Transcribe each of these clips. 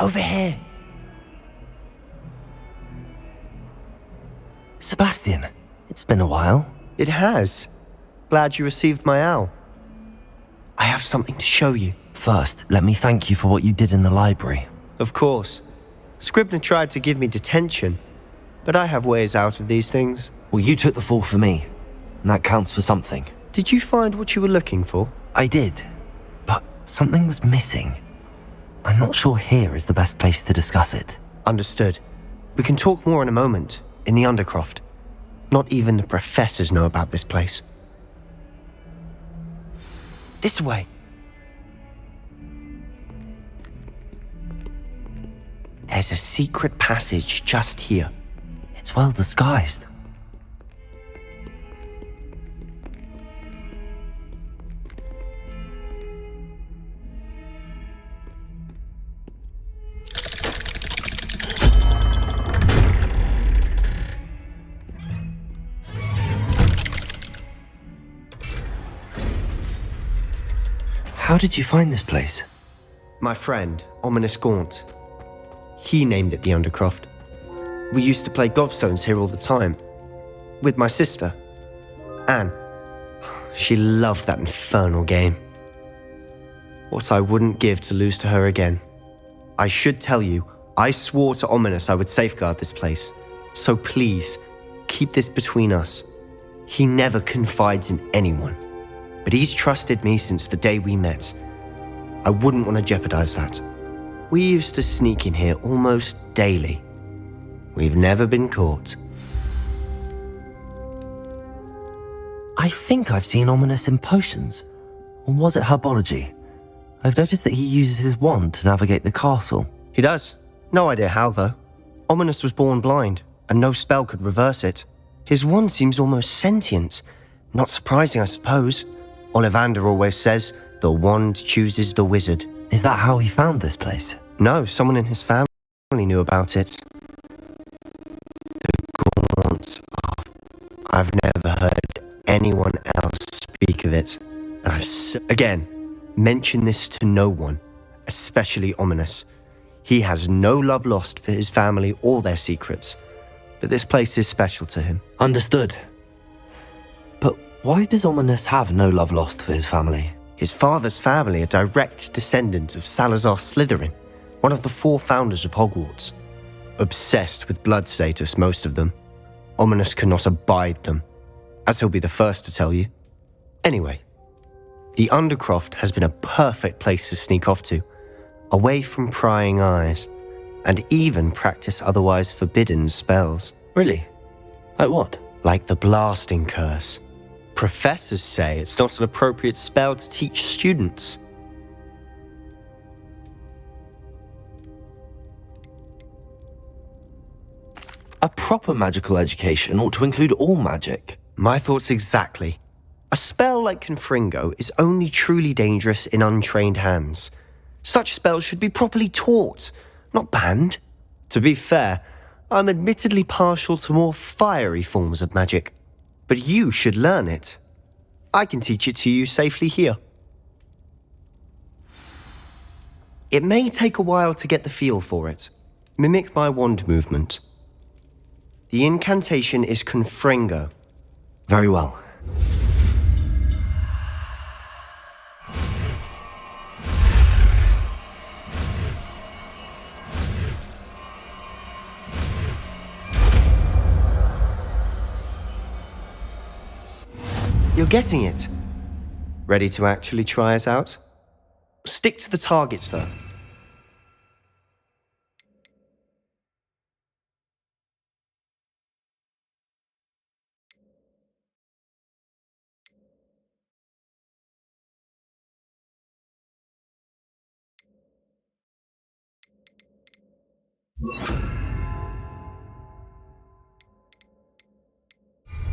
Over here. Sebastian, it's been a while. It has. Glad you received my owl. I have something to show you. First, let me thank you for what you did in the library. Of course. Scribner tried to give me detention, but I have ways out of these things. Well, you took the fall for me, and that counts for something. Did you find what you were looking for? I did, but something was missing. I'm not sure here is the best place to discuss it. Understood. We can talk more in a moment, in the Undercroft. Not even the professors know about this place. This way. There's a secret passage just here. It's well disguised. How did you find this place? My friend, Ominous Gaunt. He named it the Undercroft. We used to play gobstones here all the time. With my sister, Anne. She loved that infernal game. What I wouldn't give to lose to her again. I should tell you, I swore to Ominous I would safeguard this place. So please, keep this between us. He never confides in anyone. But he's trusted me since the day we met. I wouldn't want to jeopardize that. We used to sneak in here almost daily. We've never been caught. I think I've seen Ominous in potions. Or was it herbology? I've noticed that he uses his wand to navigate the castle. He does. No idea how, though. Ominous was born blind, and no spell could reverse it. His wand seems almost sentient. Not surprising, I suppose. Ollivander always says, the wand chooses the wizard. Is that how he found this place? No, someone in his family knew about it. The Gaunts. I've never heard anyone else speak of it. Again, mention this to no one, especially Ominous. He has no love lost for his family or their secrets, but this place is special to him. Understood. But why does Ominous have no love lost for his family? His father's family are direct descendants of Salazar Slytherin, one of the 4 founders of Hogwarts. Obsessed with blood status, most of them. Ominous cannot abide them, as he'll be the first to tell you. Anyway, the Undercroft has been a perfect place to sneak off to, away from prying eyes, and even practice otherwise forbidden spells. Really? Like what? Like the blasting curse. Professors say it's not an appropriate spell to teach students. A proper magical education ought to include all magic. My thoughts exactly. A spell like Confringo is only truly dangerous in untrained hands. Such spells should be properly taught, not banned. To be fair, I'm admittedly partial to more fiery forms of magic. But you should learn it. I can teach it to you safely here. It may take a while to get the feel for it. Mimic my wand movement. The incantation is Confringo. Very well. You're getting it. Ready to actually try it out? Stick to the targets, though.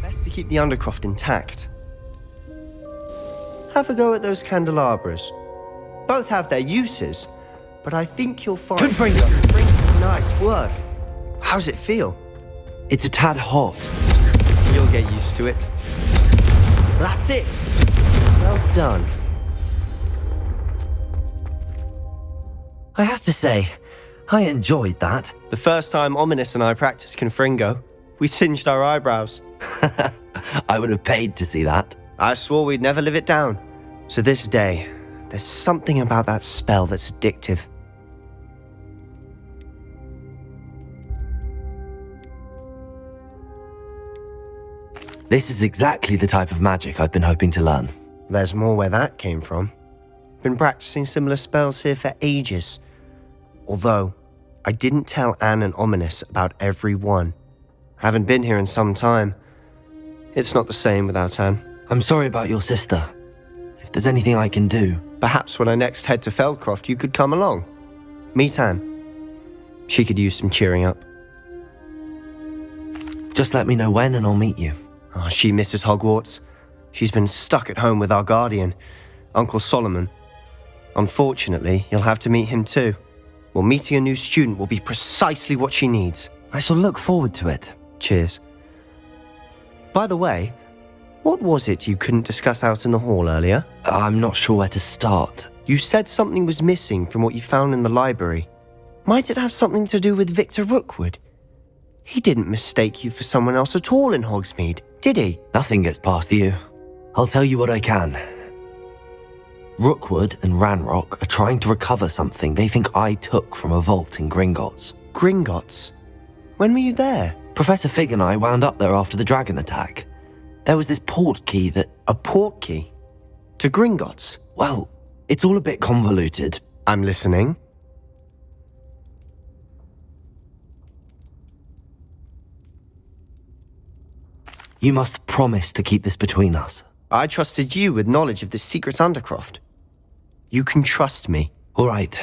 Best to keep the Undercroft intact. Have a go at those candelabras. Both have their uses, but I think you'll find... Confringo! Nice work. How's it feel? It's a tad hot. You'll get used to it. That's it. Well done. I have to say, I enjoyed that. The first time Ominous and I practiced Confringo, we singed our eyebrows. I would have paid to see that. I swore we'd never live it down. To this day, there's something about that spell that's addictive. This is exactly the type of magic I've been hoping to learn. There's more where that came from. Been practicing similar spells here for ages. Although, I didn't tell Anne and Ominous about every one. Haven't been here in some time. It's not the same without Anne. I'm sorry about your sister. If there's anything I can do... Perhaps when I next head to Feldcroft, you could come along. Meet Anne. She could use some cheering up. Just let me know when and I'll meet you. Oh, she misses Hogwarts. She's been stuck at home with our guardian, Uncle Solomon. Unfortunately, you'll have to meet him too. Well, meeting a new student will be precisely what she needs. I shall look forward to it. Cheers. By the way, what was it you couldn't discuss out in the hall earlier? I'm not sure where to start. You said something was missing from what you found in the library. Might it have something to do with Victor Rookwood? He didn't mistake you for someone else at all in Hogsmeade, did he? Nothing gets past you. I'll tell you what I can. Rookwood and Ranrock are trying to recover something they think I took from a vault in Gringotts. Gringotts? When were you there? Professor Fig and I wound up there after the dragon attack. There was this port key that... A port key? To Gringotts? Well, it's all a bit convoluted. I'm listening. You must promise to keep this between us. I trusted you with knowledge of the secret Undercroft. You can trust me. All right.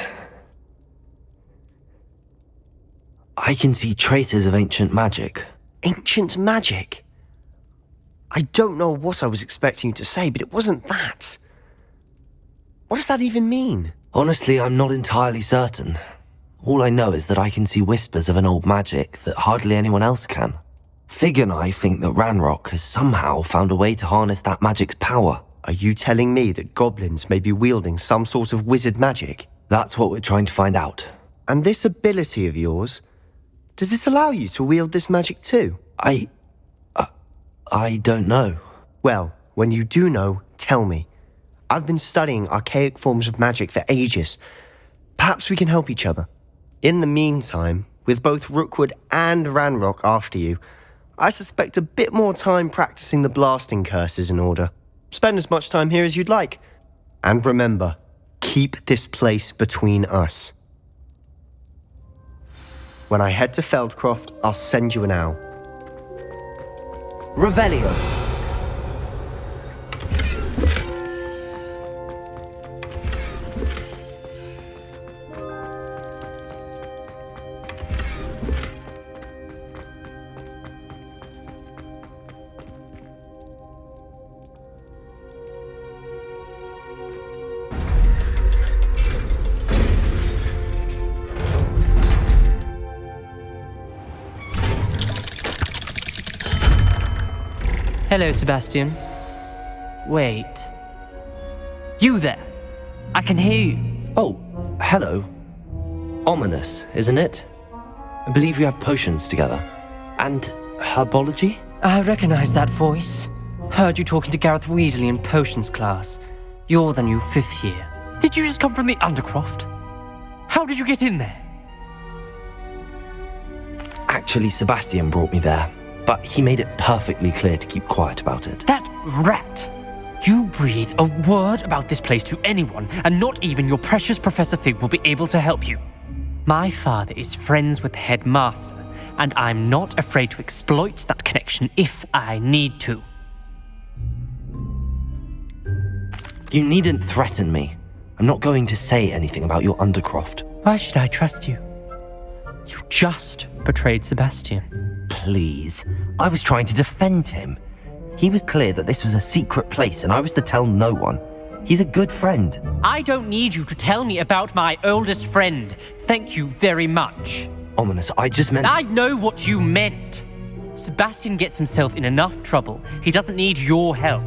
I can see traces of ancient magic. Ancient magic? I don't know what I was expecting you to say, but it wasn't that. What does that even mean? Honestly, I'm not entirely certain. All I know is that I can see whispers of an old magic that hardly anyone else can. Fig and I think that Ranrock has somehow found a way to harness that magic's power. Are you telling me that goblins may be wielding some sort of wizard magic? That's what we're trying to find out. And this ability of yours, does it allow you to wield this magic too? I don't know. Well, when you do know, tell me. I've been studying archaic forms of magic for ages. Perhaps we can help each other. In the meantime, with both Rookwood and Ranrock after you, I suspect a bit more time practicing the blasting curse is in order. Spend as much time here as you'd like. And remember, keep this place between us. When I head to Feldcroft, I'll send you an owl. Revelio. Hello, Sebastian. Wait. You there? I can hear you. Oh, hello. Ominous, isn't it? I believe we have potions together. And herbology? I recognize that voice. Heard you talking to Gareth Weasley in potions class. You're the new 5th year. Did you just come from the Undercroft? How did you get in there? Actually, Sebastian brought me there. But he made it perfectly clear to keep quiet about it. That rat! You breathe a word about this place to anyone, and not even your precious Professor Fig will be able to help you. My father is friends with the headmaster, and I'm not afraid to exploit that connection if I need to. You needn't threaten me. I'm not going to say anything about your Undercroft. Why should I trust you? You just betrayed Sebastian. Please. I was trying to defend him. He was clear that this was a secret place and I was to tell no one. He's a good friend. I don't need you to tell me about my oldest friend. Thank you very much. Ominous, I just meant... I know what you meant. Sebastian gets himself in enough trouble. He doesn't need your help.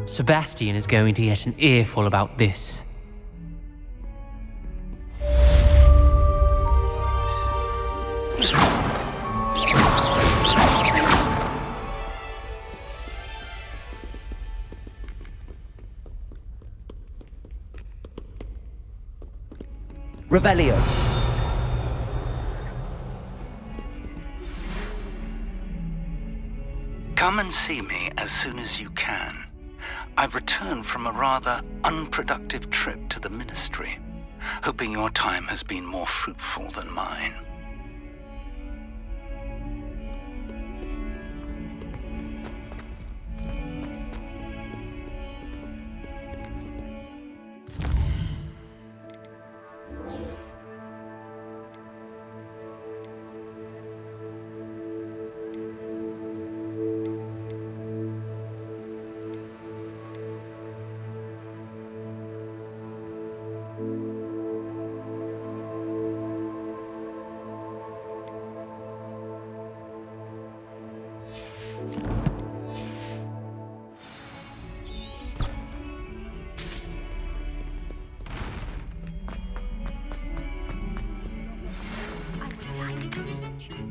Sebastian is going to get an earful about this. Revelio. Come and see me as soon as you can. I've returned from a rather unproductive trip to the ministry, hoping your time has been more fruitful than mine.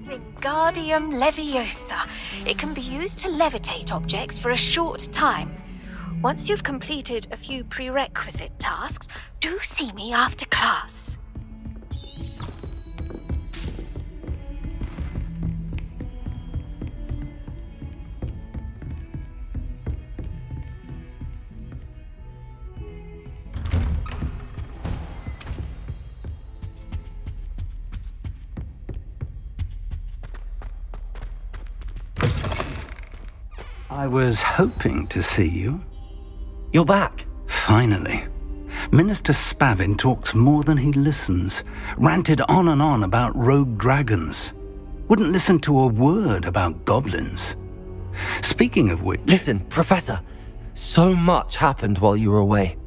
Wingardium Leviosa. It can be used to levitate objects for a short time. Once you've completed a few prerequisite tasks, do see me after class. I was hoping to see you. You're back. Finally. Minister Spavin talks more than he listens. Ranted on and on about rogue dragons. Wouldn't listen to a word about goblins. Speaking of which... Listen, Professor. So much happened while you were away.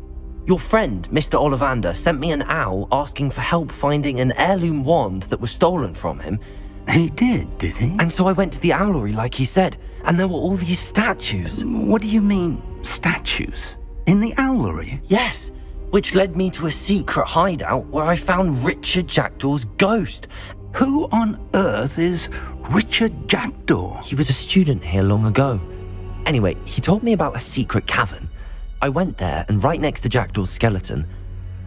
Your friend, Mr. Ollivander, sent me an owl asking for help finding an heirloom wand that was stolen from him. He did he? And so I went to the owlery like he said, and there were all these statues. What do you mean, statues? In the owlery? Yes, which led me to a secret hideout where I found Richard Jackdaw's ghost. Who on earth is Richard Jackdaw? He was a student here long ago. Anyway, he told me about a secret cavern. I went there, and right next to Jackdaw's skeleton,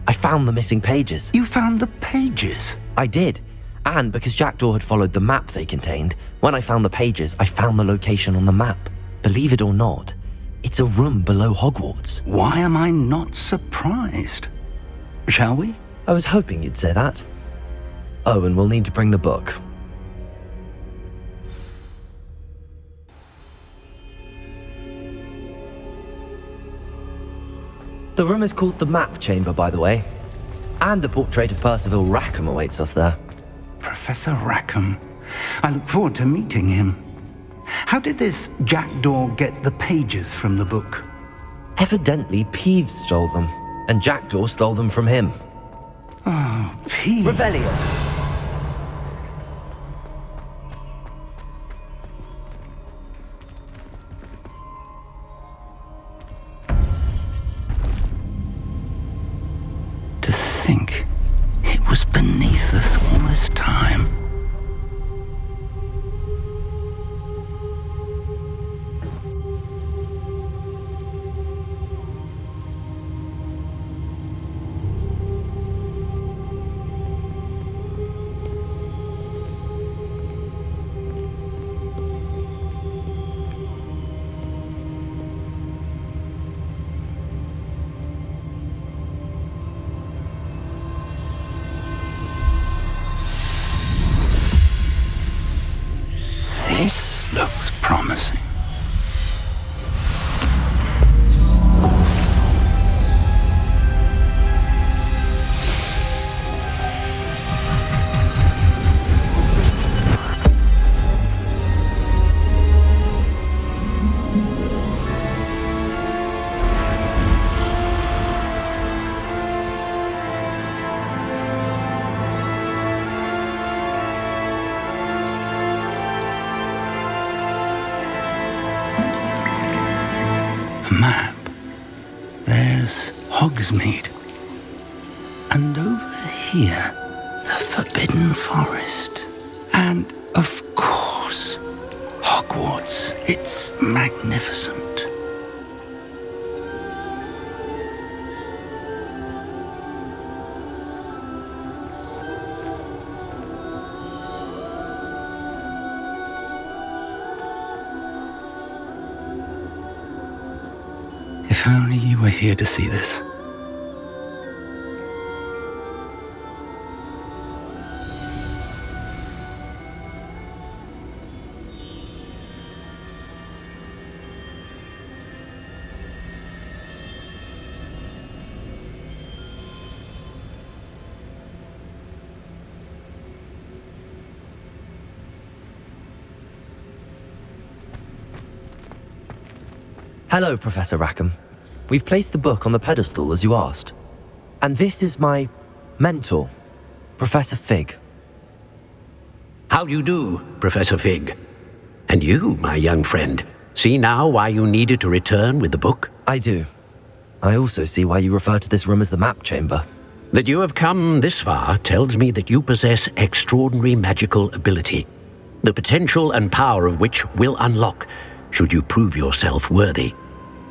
I found the missing pages. You found the pages? I did. And because Jackdaw had followed the map they contained, when I found the pages, I found the location on the map. Believe it or not, it's a room below Hogwarts. Why am I not surprised? Shall we? I was hoping you'd say that. Oh, and we'll need to bring the book. The room is called the Map Chamber, by the way. And a portrait of Percival Rackham awaits us there. Professor Rackham. I look forward to meeting him. How did this Jackdaw get the pages from the book? Evidently, Peeves stole them, and Jackdaw stole them from him. Oh, Peeves. Revelio! To think it was beneath us all this time. This looks promising. Map. There's Hogsmeade. And over here, the Forbidden Forest. And, of course, Hogwarts. It's magnificent. If only you were here to see this. Hello, Professor Rackham. We've placed the book on the pedestal as you asked. And this is my mentor, Professor Fig. How do you do, Professor Fig? And you, my young friend, see now why you needed to return with the book? I do. I also see why you refer to this room as the map chamber. That you have come this far tells me that you possess extraordinary magical ability, the potential and power of which will unlock should you prove yourself worthy.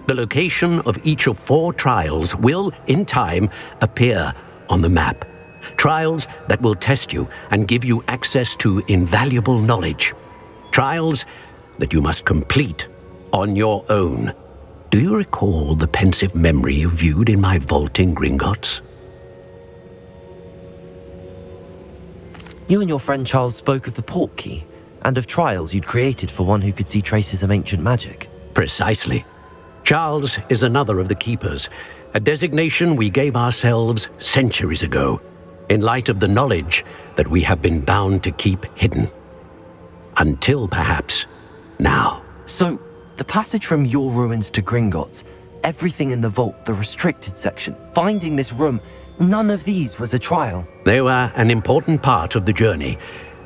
The location of each of 4 trials will, in time, appear on the map. Trials that will test you and give you access to invaluable knowledge. Trials that you must complete on your own. Do you recall the pensive memory you viewed in my vault in Gringotts? You and your friend Charles spoke of the port key, and of trials you'd created for one who could see traces of ancient magic. Precisely. Charles is another of the keepers, a designation we gave ourselves centuries ago, in light of the knowledge that we have been bound to keep hidden. Until perhaps now. So, the passage from your ruins to Gringotts, everything in the vault, the restricted section, finding this room, none of these was a trial. They were an important part of the journey,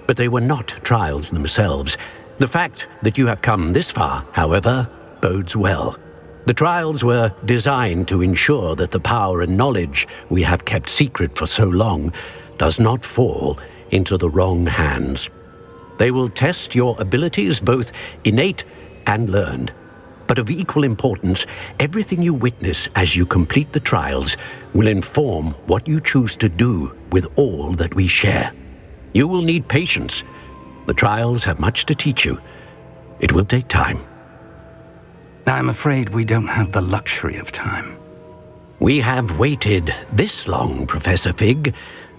but they were not trials themselves. The fact that you have come this far, however, bodes well. The trials were designed to ensure that the power and knowledge we have kept secret for so long does not fall into the wrong hands. They will test your abilities, both innate and learned. But of equal importance, everything you witness as you complete the trials will inform what you choose to do with all that we share. You will need patience. The trials have much to teach you. It will take time. I'm afraid we don't have the luxury of time. We have waited this long, Professor Fig.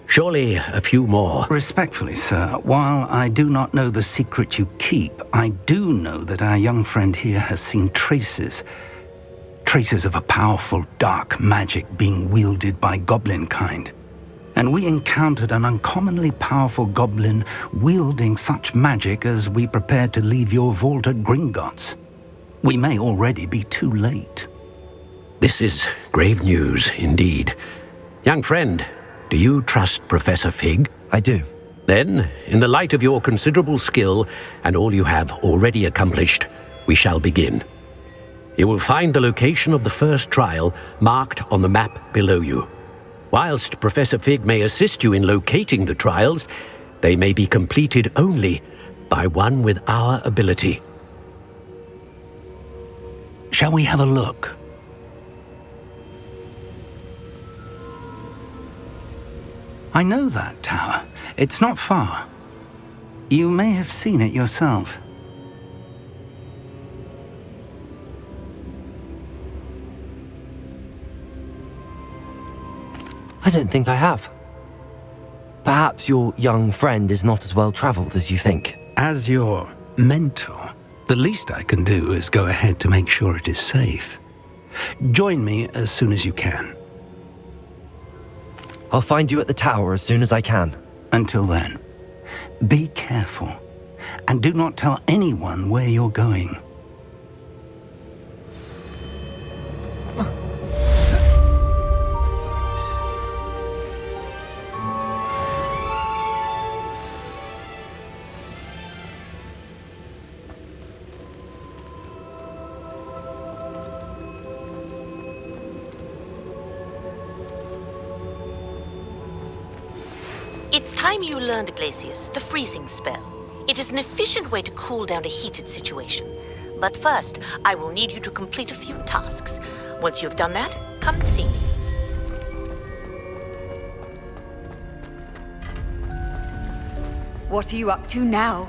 Surely a few more. Respectfully, sir, while I do not know the secret you keep, I do know that our young friend here has seen traces of a powerful dark magic being wielded by goblin kind. And we encountered an uncommonly powerful goblin wielding such magic as we prepared to leave your vault at Gringotts. We may already be too late. This is grave news indeed. Young friend, do you trust Professor Fig? I do. Then, in the light of your considerable skill and all you have already accomplished, we shall begin. You will find the location of the first trial marked on the map below you. Whilst Professor Fig may assist you in locating the trials, they may be completed only by one with our ability. Shall we have a look? I know that tower. It's not far. You may have seen it yourself. I don't think I have. Perhaps your young friend is not as well traveled as you think. As your mentor, the least I can do is go ahead to make sure it is safe. Join me as soon as you can. I'll find you at the tower as soon as I can. Until then, be careful and do not tell anyone where you're going. It's time you learned, Glacius, the freezing spell. It is an efficient way to cool down a heated situation. But first, I will need you to complete a few tasks. Once you've done that, come and see me. What are you up to now?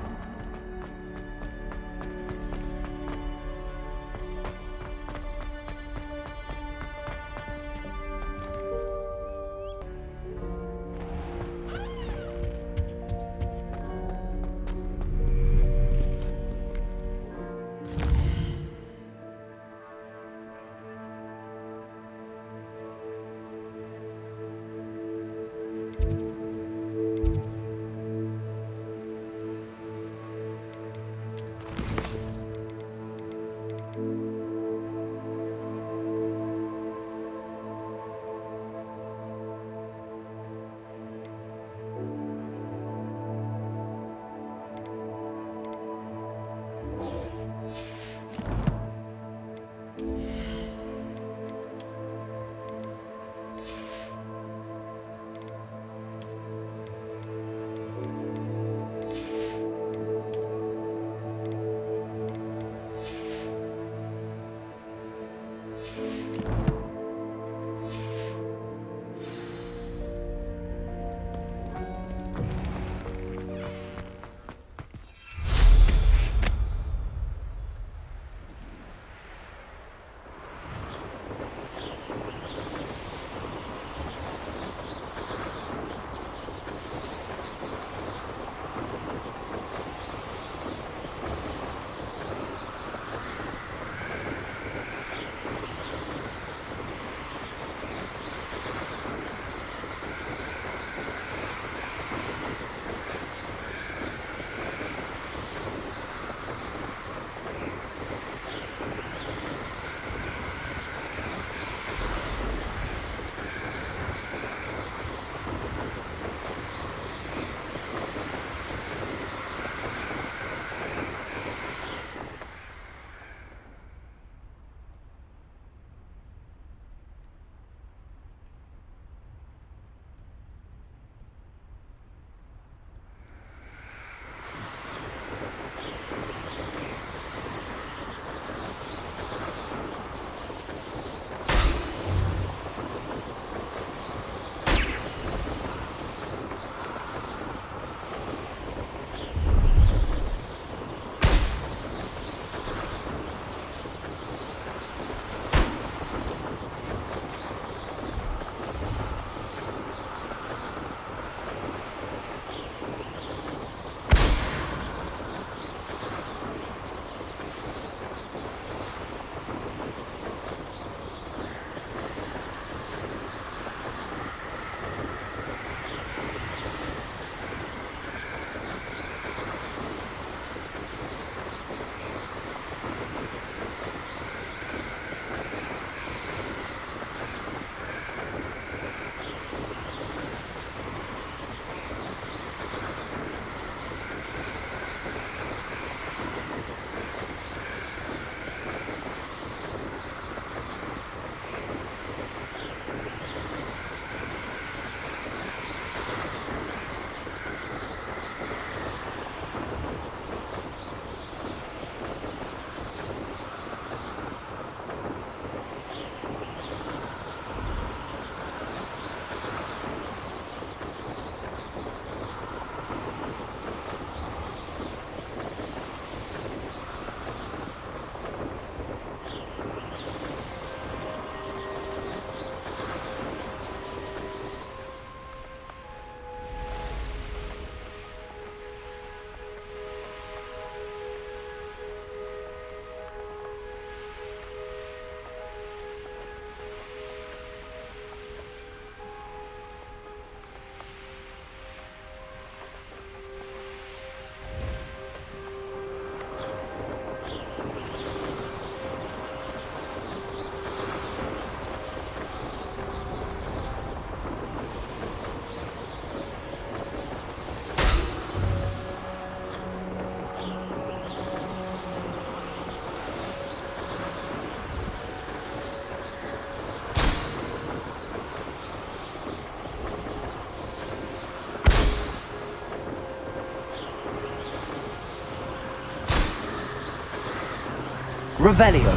Revelio.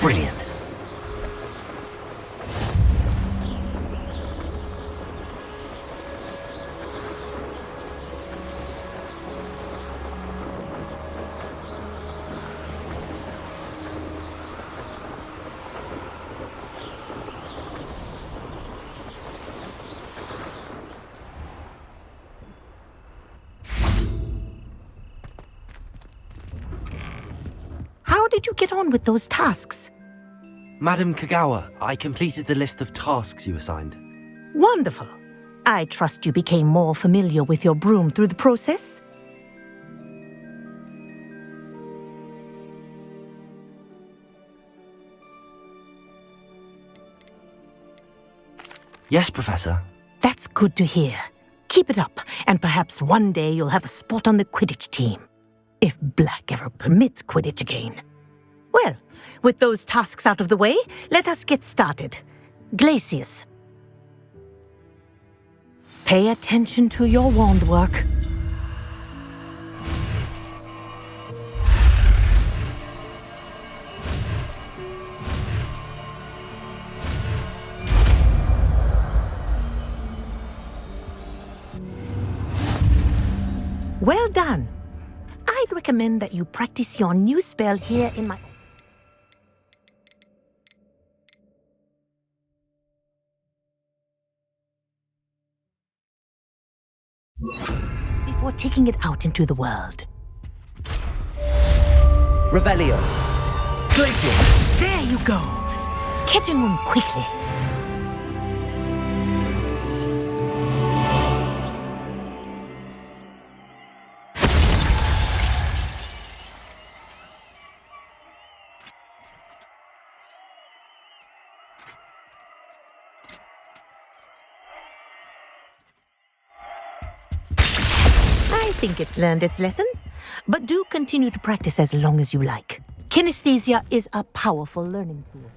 Brilliant. How did you get on with those tasks? Madam Kagawa, I completed the list of tasks you assigned. Wonderful. I trust you became more familiar with your broom through the process? Yes, Professor. That's good to hear. Keep it up, and perhaps one day you'll have a spot on the Quidditch team. If Black ever permits Quidditch again. Well, with those tasks out of the way, let us get started. Glacius. Pay attention to your wand work. Well done. I'd recommend that you practice your new spell here in my... before taking it out into the world. Revelio. Glacius. There you go. Catching them quickly. I think it's learned its lesson, but do continue to practice as long as you like. Kinesthesia is a powerful learning tool.